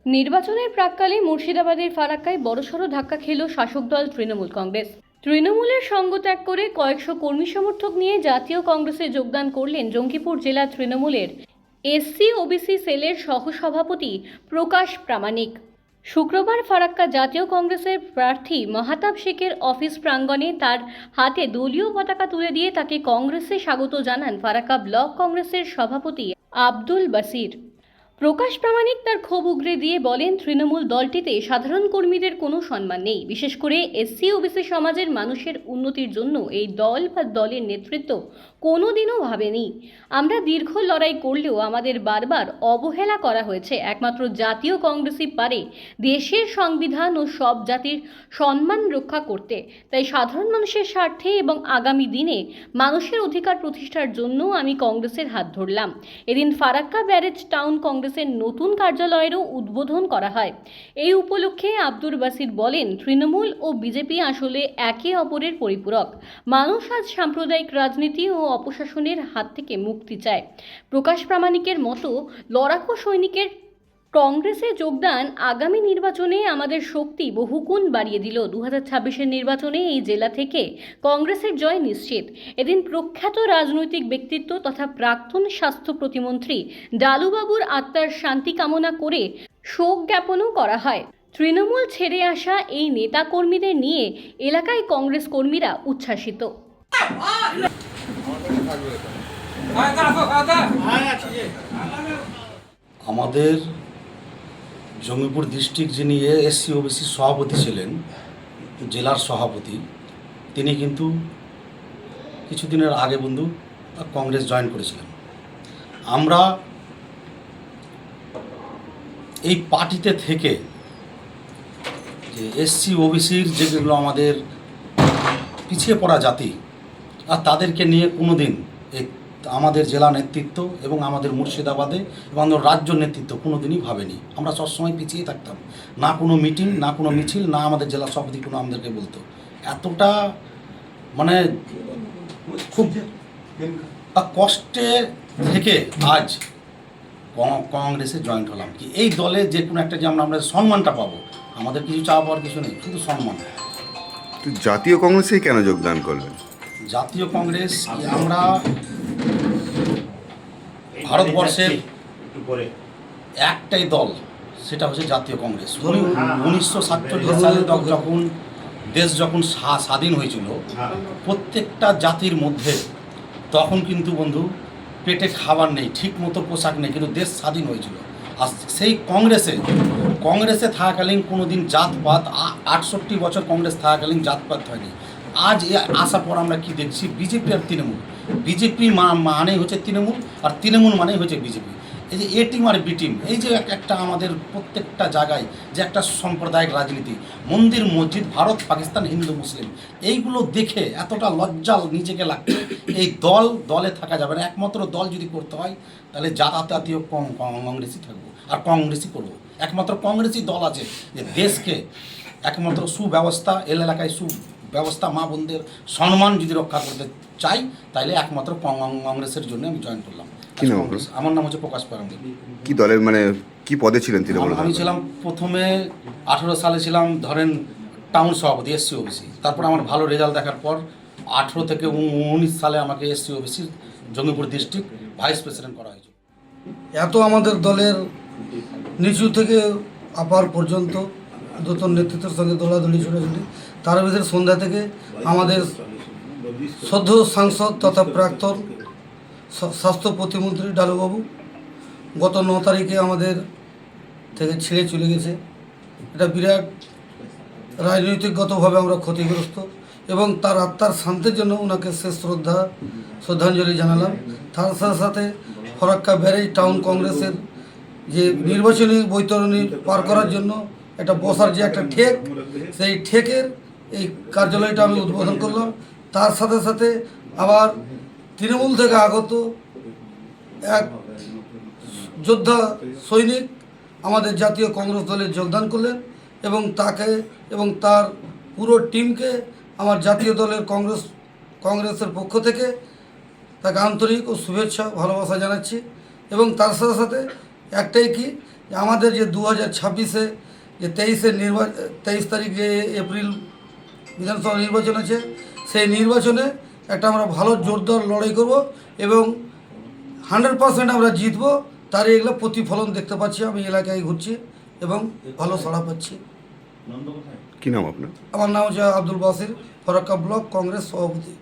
নির্বাচনের প্রাক্কালে মুর্শিদাবাদের ফারাক্কায় বড়সড় ধাক্কা খেল শাসক দল তৃণমূল কংগ্রেস। তৃণমূলের সঙ্গ ত্যাগ করে কয়েকশো কর্মী সমর্থক নিয়ে জাতীয় কংগ্রেসে যোগদান করলেন জঙ্গিপুর জেলা তৃণমূলের এসসি ওবিসি সেলের সহসভাপতি প্রকাশ প্রামাণিক। শুক্রবার ফারাক্কা জাতীয় কংগ্রেসের প্রার্থী মাহতাব শেখের অফিস প্রাঙ্গণে তার হাতে দলীয় পতাকা তুলে দিয়ে তাকে কংগ্রেসে স্বাগত জানান ফারাক্কা ব্লক কংগ্রেসের সভাপতি আব্দুল বাসির। প্রকাশ প্রামাণিক তার ক্ষোভ উগরে দিয়ে বলেন, তৃণমূল দলটিতে সাধারণ কর্মীদের কোনো সম্মান নেই। বিশেষ করে এসসি ওবিসি সমাজের মানুষের উন্নতির জন্য এই দল বা দলের নেতৃত্ব কোনোদিনও ভাবেনি। আমরা দীর্ঘ লড়াই করলেও আমাদের বারবার অবহেলা করা হয়েছে। একমাত্র জাতীয় কংগ্রেসই পারে দেশের সংবিধান ও সব জাতির সম্মান রক্ষা করতে। তাই সাধারণ মানুষের স্বার্থে এবং আগামী দিনে মানুষের অধিকার প্রতিষ্ঠার জন্য আমি কংগ্রেসের হাত ধরলাম। এদিন ফারাক্কা ব্যারেজ টাউন কংগ্রেসের নতুন কার্যালয়েরও উদ্বোধন করা হয়। এই উপলক্ষে আব্দুল বাসির বলেন, তৃণমূল ও বিজেপি আসলে একে অপরের পরিপূরক। মানুষ আজ সাম্প্রদায়িক রাজনীতি ও অপশাসনের হাত থেকে মুক্তি চায়। প্রকাশ প্রামাণিকের মতো লড়াকু সৈনিকের কংগ্রেসে যোগদান আগামী নির্বাচনে আমাদের শক্তি বহুগুণ বাড়িয়ে দিল। 2026-এর নির্বাচনে এই জেলা থেকে কংগ্রেসের জয় নিশ্চিত। এদিন প্রখ্যাত রাজনৈতিক ব্যক্তিত্ব তথা প্রাক্তন স্বাস্থ্য প্রতিমন্ত্রী ডালুবাবুর আত্মার শান্তি কামনা করে শোক জ্ঞাপনও করা হয়। তৃণমূল ছেড়ে আসা এই নেতাকর্মীদের নিয়ে এলাকায় কংগ্রেস কর্মীরা উচ্ছ্বাসিত। আমাদের জঙ্গিপুর ডিস্ট্রিক্ট যিনি এসসি ওবিসি সভাপতি ছিলেন, জেলার সভাপতি, তিনি কিন্তু কিছুদিনের আগে বন্ধু কংগ্রেস জয়েন করেছিলেন। আমরা এই পার্টিতে থেকে যে এসসি ওবিসির যেগুলো আমাদের পিছিয়ে পড়া জাতি আর তাদেরকে নিয়ে কোনো দিন আমাদের জেলা নেতৃত্ব এবং আমাদের মুর্শিদাবাদে এবং রাজ্য নেতৃত্ব কোনো দিনই ভাবেনি। আমরা সবসময় পিছিয়ে থাকতাম, না কোনো মিটিং, না কোনো মিছিল, না আমাদের জেলা সভাপতি কোনো আমাদেরকে বলতো। এতটা মানে খুব কষ্টে থেকে আজ কংগ্রেসে জয়েন্ট হলাম। কি এই দলে যে কোনো একটা যে আমরা সম্মানটা পাবো, আমাদের কিছু চাওয়া পাওয়ার কিছু নেই, শুধু সম্মান। জাতীয় কংগ্রেসে কেন যোগদান করলেন? জাতীয় কংগ্রেস আমরা ভারতবর্ষের একটাই দল, সেটা হচ্ছে জাতীয় কংগ্রেস। 1947 সালে যখন দেশ স্বাধীন হয়েছিল, প্রত্যেকটা জাতির মধ্যে তখন কিন্তু বন্ধু পেটে খাবার নেই, ঠিক মতো পোশাক নেই, কিন্তু দেশ স্বাধীন হয়েছিল। আর সেই কংগ্রেসে থাকাকালীন কোনো দিন জাতপাত, 68 বছর কংগ্রেস থাকাকালীন জাতপাত হয়নি। আজ আসার পর আমরা কি দেখছি, বিজেপি আর তৃণমূল। বিজেপি মানেই হচ্ছে তৃণমূল, আর তৃণমূল মানেই হচ্ছে বিজেপি। এই যে এ টিম আর বি টিম, এই যে একটা আমাদের প্রত্যেকটা জায়গায় যে একটা সাম্প্রদায়িক রাজনীতি, মন্দির মসজিদ, ভারত পাকিস্তান, হিন্দু মুসলিম, এইগুলো দেখে এতটা লজ্জা নিজেকে লাগছে। এই দলে থাকা যাবে না। একমাত্র দল যদি করতে হয় তাহলে জাতীয় কংগ্রেসই থাকবো আর কংগ্রেসই করবো। একমাত্র কংগ্রেসই দল আছে যে দেশকে একমাত্র সুব্যবস্থা, এলাকায় সুব্যবস্থা, মা বোনদের সম্মান যদি রক্ষা করতে চাই, তাহলে একমাত্র কংগ্রেসের জন্য আমি জয়েন করলাম। আমার নাম হচ্ছে প্রকাশ প্রামাণিক। কি দলের মানে কি পদে ছিলেন তৃণমূল? আমি ছিলাম প্রথমে 18 সালে ছিলাম ধরেন টাউন সভাপতি এসসি ওবিসি। তারপর আমার ভালো রেজাল্ট দেখার পর 18 থেকে 19 সালে আমাকে SC OBC Jangipur district vice president করা হয়েছে। এত আমাদের দলের নিচু থেকে আপার পর্যন্ত নতুন নেতৃত্বের সঙ্গে দৌড়াদৌড়ি ছোটাছুটি, তার ভিতরে সন্ধ্যা থেকে আমাদের সদ্য সাংসদ তথা প্রাক্তন স্বাস্থ্য প্রতিমন্ত্রী ডালুবাবু গত 9 তারিখে আমাদের থেকে ছেড়ে চলে গেছে। এটা বিরাট রাজনৈতিকগতভাবে আমরা ক্ষতিগ্রস্ত এবং তার আত্মার শান্তির জন্য ওনাকে শেষ শ্রদ্ধাঞ্জলি জানালাম। তার সাথে সাথে ফারাক্কা ব্যারেজ টাউন কংগ্রেসের যে নির্বাচনী বৈতরণী পার করার জন্য একটা বসার যে একটা ঠেক, সেই ঠেকের এই কার্যালয়টা আমি উদ্বোধন করলাম। তার সাথে সাথে আবার তৃণমূল থেকে আগত এক যোদ্ধা সৈনিক আমাদের জাতীয় কংগ্রেস দলে যোগদান করলেন এবং তাকে এবং তার পুরো টিমকে আমার জাতীয় দলের কংগ্রেসের পক্ষ থেকে তাকে আন্তরিক ও শুভেচ্ছা ভালোবাসা জানাচ্ছি। এবং তার সাথে সাথে একটাই কি যে আমাদের যে 2026-এ যে 23 তারিখ যে এপ্রিল বিধানসভা নির্বাচন আছে, সেই নির্বাচনে একটা আমরা ভালো জোরদার লড়াই করব এবং 100% আমরা জিতবো। তার এগুলো প্রতিফলন দেখতে পাচ্ছি। আমি এলাকায় ঘুরছি এবং ভালো সাড়া পাচ্ছি। কি নাম আপনার? আমার নাম হচ্ছে আব্দুল বাসির, ফরাক্কা ব্লক কংগ্রেস সভাপতি।